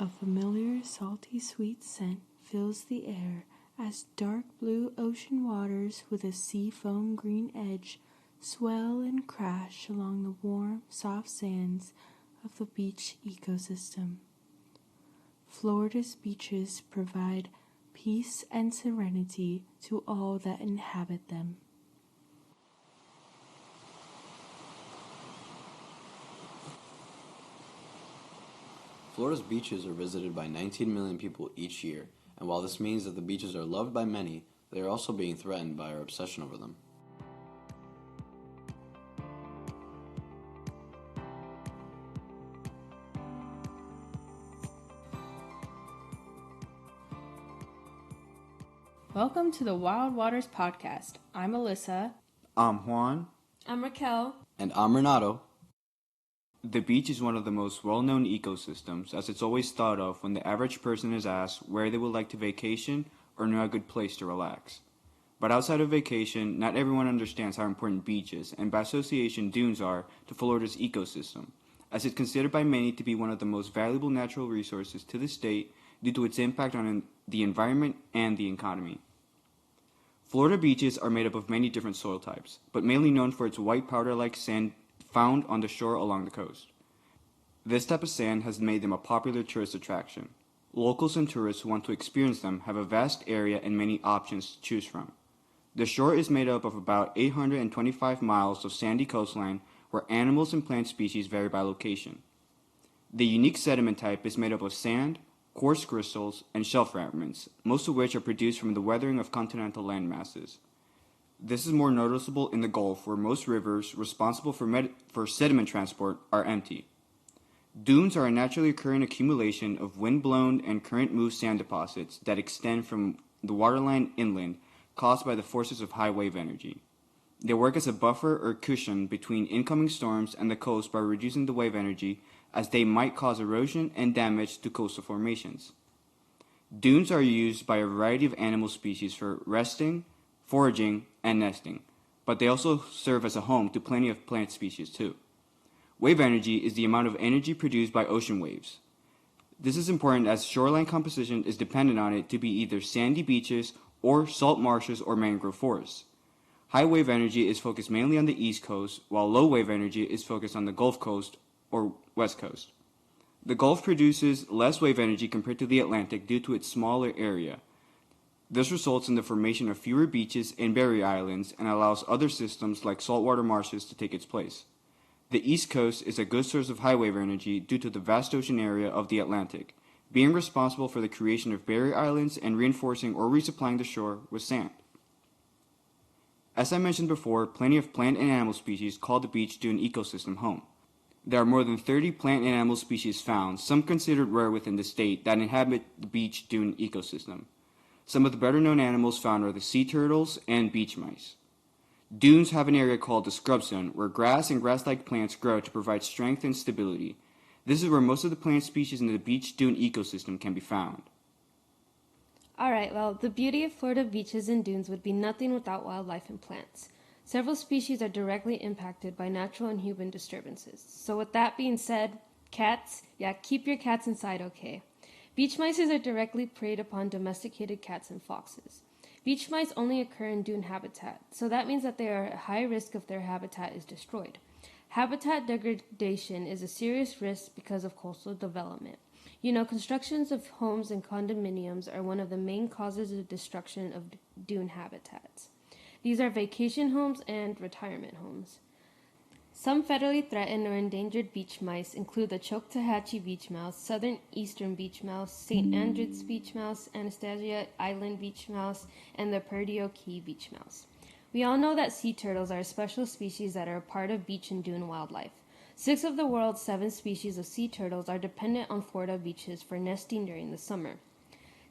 A familiar salty sweet scent fills the air as dark blue ocean waters with a sea foam green edge swell and crash along the warm, soft sands of the beach ecosystem. Florida's beaches provide peace and serenity to all that inhabit them. Florida's beaches are visited by 19 million people each year, and while this means that the beaches are loved by many, they are also being threatened by our obsession over them. Welcome to the Wild Waters Podcast. I'm Alyssa. I'm Juan. I'm Raquel. And I'm Renato. The beach is one of the most well-known ecosystems, as it's always thought of when the average person is asked where they would like to vacation or know a good place to relax. But outside of vacation, not everyone understands how important beaches, and by association dunes, are to Florida's ecosystem, as it's considered by many to be one of the most valuable natural resources to the state due to its impact on the environment and the economy. Florida beaches are made up of many different soil types, but mainly known for its white powder-like sand found on the shore along the coast. This type of sand has made them a popular tourist attraction. Locals and tourists who want to experience them have a vast area and many options to choose from. The shore is made up of about 825 miles of sandy coastline where animals and plant species vary by location. The unique sediment type is made up of sand, coarse crystals, and shell fragments, most of which are produced from the weathering of continental land masses. This is more noticeable in the Gulf, where most rivers responsible for sediment transport are empty. Dunes are a naturally occurring accumulation of wind-blown and current-moved sand deposits that extend from the waterline inland, caused by the forces of high wave energy. They work as a buffer or cushion between incoming storms and the coast by reducing the wave energy, as they might cause erosion and damage to coastal formations. Dunes are used by a variety of animal species for resting, foraging, and nesting, but they also serve as a home to plenty of plant species too. Wave energy is the amount of energy produced by ocean waves. This is important as shoreline composition is dependent on it to be either sandy beaches or salt marshes or mangrove forests. High wave energy is focused mainly on the East Coast, while low wave energy is focused on the Gulf Coast or West Coast. The Gulf produces less wave energy compared to the Atlantic due to its smaller area. This results in the formation of fewer beaches and barrier islands and allows other systems like saltwater marshes to take its place. The East Coast is a good source of high wave energy due to the vast ocean area of the Atlantic, being responsible for the creation of barrier islands and reinforcing or resupplying the shore with sand. As I mentioned before, plenty of plant and animal species call the beach dune ecosystem home. There are more than 30 plant and animal species found, some considered rare within the state, that inhabit the beach dune ecosystem. Some of the better-known animals found are the sea turtles and beach mice. Dunes have an area called the scrub zone, where grass and grass-like plants grow to provide strength and stability. This is where most of the plant species in the beach dune ecosystem can be found. Alright, well, the beauty of Florida beaches and dunes would be nothing without wildlife and plants. Several species are directly impacted by natural and human disturbances. So with that being said, cats, keep your cats inside, okay? Beach mice are directly preyed upon domesticated cats and foxes. Beach mice only occur in dune habitat, so that means that they are at high risk if their habitat is destroyed. Habitat degradation is a serious risk because of coastal development. Constructions of homes and condominiums are one of the main causes of destruction of dune habitats. These are vacation homes and retirement homes. Some federally threatened or endangered beach mice include the Choctawhatchee beach mouse, southern eastern beach mouse, St. Andrews beach mouse, Anastasia Island beach mouse, and the Perdido Key beach mouse. We all know that sea turtles are a special species that are a part of beach and dune wildlife. 6 of the world's 7 species of sea turtles are dependent on Florida beaches for nesting during the summer.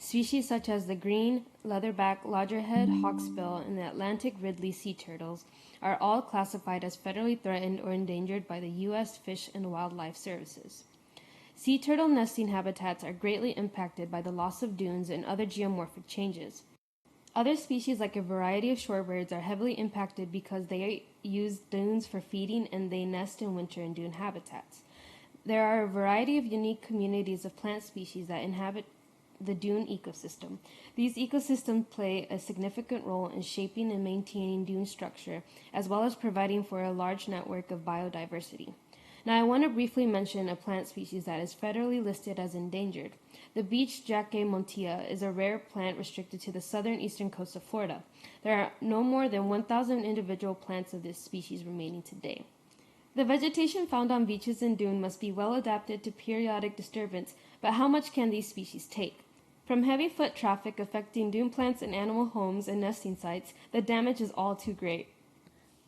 Species such as the green, leatherback, loggerhead, hawksbill, and the Atlantic Ridley sea turtles are all classified as federally threatened or endangered by the U.S. Fish and Wildlife Services. Sea turtle nesting habitats are greatly impacted by the loss of dunes and other geomorphic changes. Other species, like a variety of shorebirds, are heavily impacted because they use dunes for feeding and they nest in winter in dune habitats. There are a variety of unique communities of plant species that inhabit the dune ecosystem. These ecosystems play a significant role in shaping and maintaining dune structure, as well as providing for a large network of biodiversity. Now, I want to briefly mention a plant species that is federally listed as endangered. The beech Jacquemontia is a rare plant restricted to the southern eastern coast of Florida. There are no more than 1,000 individual plants of this species remaining today. The vegetation found on beaches and dunes must be well adapted to periodic disturbance, but how much can these species take? From heavy foot traffic affecting dune plants and animal homes and nesting sites, the damage is all too great.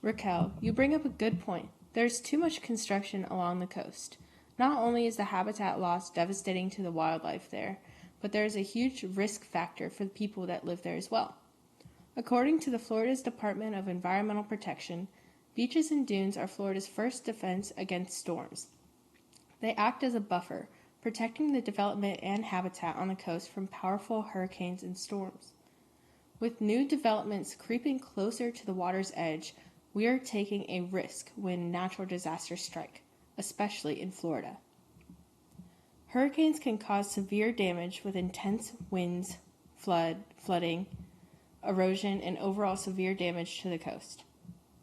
Raquel, you bring up a good point. There's too much construction along the coast. Not only is the habitat loss devastating to the wildlife there, but there is a huge risk factor for the people that live there as well. According to the Florida's Department of Environmental Protection, beaches and dunes are Florida's first defense against storms. They act as a buffer, protecting the development and habitat on the coast from powerful hurricanes and storms. With new developments creeping closer to the water's edge, we are taking a risk when natural disasters strike, especially in Florida. Hurricanes can cause severe damage with intense winds, flooding, erosion, and overall severe damage to the coast.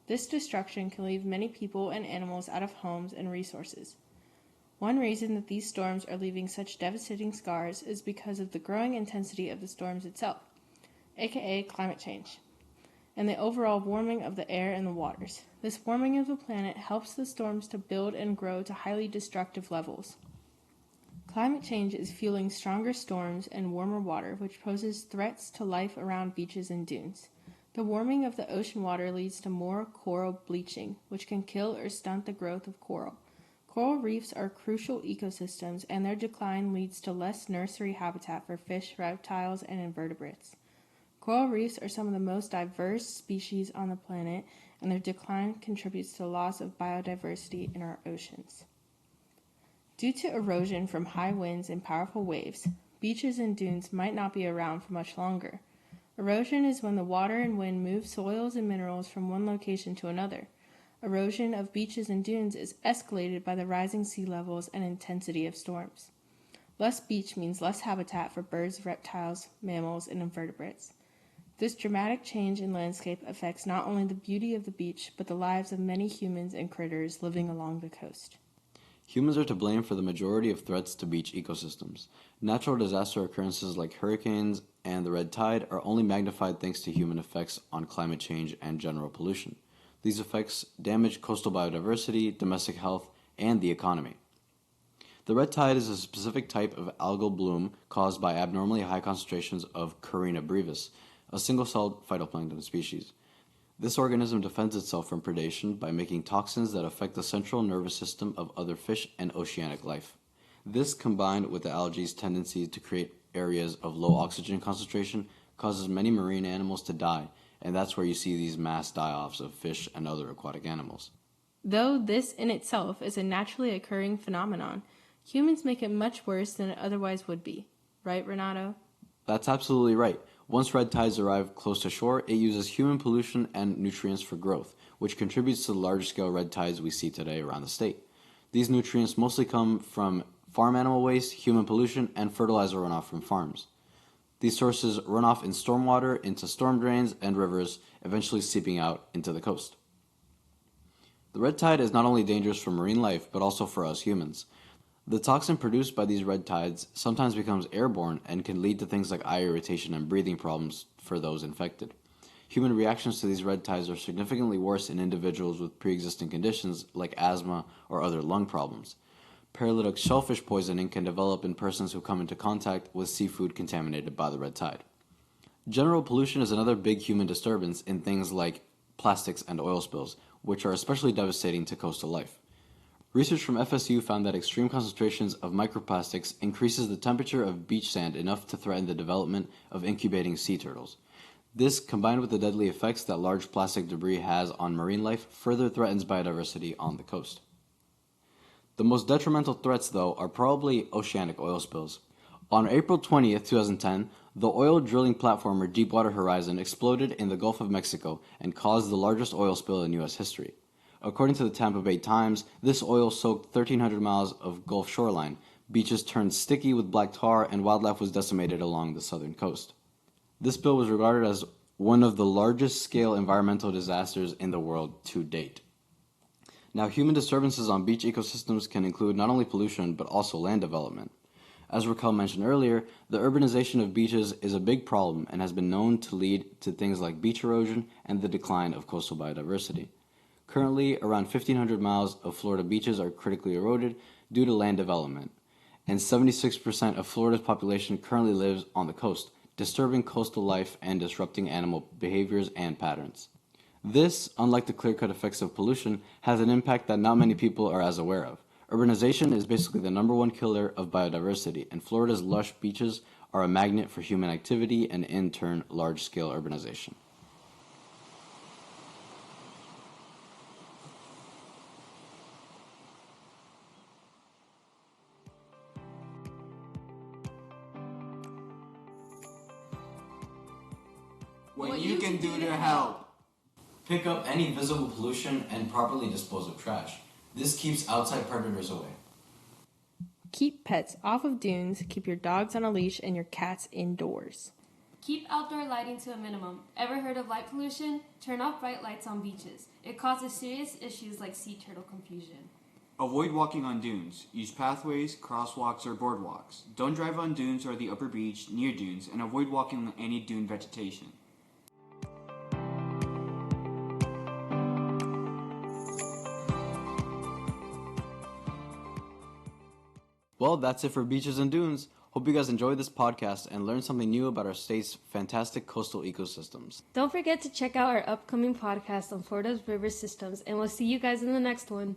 This destruction can leave many people and animals out of homes and resources. One reason that these storms are leaving such devastating scars is because of the growing intensity of the storms itself, aka climate change, and the overall warming of the air and the waters. This warming of the planet helps the storms to build and grow to highly destructive levels. Climate change is fueling stronger storms and warmer water, which poses threats to life around beaches and dunes. The warming of the ocean water leads to more coral bleaching, which can kill or stunt the growth of coral. Coral reefs are crucial ecosystems, and their decline leads to less nursery habitat for fish, reptiles, and invertebrates. Coral reefs are some of the most diverse species on the planet, and their decline contributes to the loss of biodiversity in our oceans. Due to erosion from high winds and powerful waves, beaches and dunes might not be around for much longer. Erosion is when the water and wind move soils and minerals from one location to another. Erosion of beaches and dunes is escalated by the rising sea levels and intensity of storms. Less beach means less habitat for birds, reptiles, mammals, and invertebrates. This dramatic change in landscape affects not only the beauty of the beach, but the lives of many humans and critters living along the coast. Humans are to blame for the majority of threats to beach ecosystems. Natural disaster occurrences like hurricanes and the red tide are only magnified thanks to human effects on climate change and general pollution. These effects damage coastal biodiversity, domestic health, and the economy. The red tide is a specific type of algal bloom caused by abnormally high concentrations of Carina brevis, a single-celled phytoplankton species. This organism defends itself from predation by making toxins that affect the central nervous system of other fish and oceanic life. This, combined with the algae's tendency to create areas of low oxygen concentration, causes many marine animals to die, and that's where you see these mass die-offs of fish and other aquatic animals. Though this in itself is a naturally occurring phenomenon, humans make it much worse than it otherwise would be. Right, Renato? That's absolutely right. Once red tides arrive close to shore, it uses human pollution and nutrients for growth, which contributes to the large-scale red tides we see today around the state. These nutrients mostly come from farm animal waste, human pollution, and fertilizer runoff from farms. These sources run off in stormwater into storm drains and rivers, eventually seeping out into the coast. The red tide is not only dangerous for marine life, but also for us humans. The toxin produced by these red tides sometimes becomes airborne and can lead to things like eye irritation and breathing problems for those infected. Human reactions to these red tides are significantly worse in individuals with pre-existing conditions like asthma or other lung problems. Paralytic shellfish poisoning can develop in persons who come into contact with seafood contaminated by the red tide. General pollution is another big human disturbance in things like plastics and oil spills, which are especially devastating to coastal life. Research from FSU found that extreme concentrations of microplastics increases the temperature of beach sand enough to threaten the development of incubating sea turtles. This, combined with the deadly effects that large plastic debris has on marine life, further threatens biodiversity on the coast. The most detrimental threats, though, are probably oceanic oil spills. On April 20th, 2010, the oil drilling platformer Deepwater Horizon exploded in the Gulf of Mexico and caused the largest oil spill in U.S. history. According to the Tampa Bay Times, this oil soaked 1,300 miles of Gulf shoreline. Beaches turned sticky with black tar, and wildlife was decimated along the southern coast. This spill was regarded as one of the largest scale environmental disasters in the world to date. Now, human disturbances on beach ecosystems can include not only pollution, but also land development. As Raquel mentioned earlier, the urbanization of beaches is a big problem and has been known to lead to things like beach erosion and the decline of coastal biodiversity. Currently, around 1,500 miles of Florida beaches are critically eroded due to land development, and 76% of Florida's population currently lives on the coast, disturbing coastal life and disrupting animal behaviors and patterns. This, unlike the clear-cut effects of pollution, has an impact that not many people are as aware of. Urbanization is basically the number one killer of biodiversity, and Florida's lush beaches are a magnet for human activity and, in turn, large-scale urbanization. What you can do to help. Pick up any visible pollution and properly dispose of trash. This keeps outside predators away. Keep pets off of dunes, keep your dogs on a leash, and your cats indoors. Keep outdoor lighting to a minimum. Ever heard of light pollution? Turn off bright lights on beaches. It causes serious issues like sea turtle confusion. Avoid walking on dunes. Use pathways, crosswalks, or boardwalks. Don't drive on dunes or the upper beach near dunes, and avoid walking on any dune vegetation. Well, that's it for Beaches and Dunes. Hope you guys enjoyed this podcast and learned something new about our state's fantastic coastal ecosystems. Don't forget to check out our upcoming podcast on Florida's river systems, and we'll see you guys in the next one.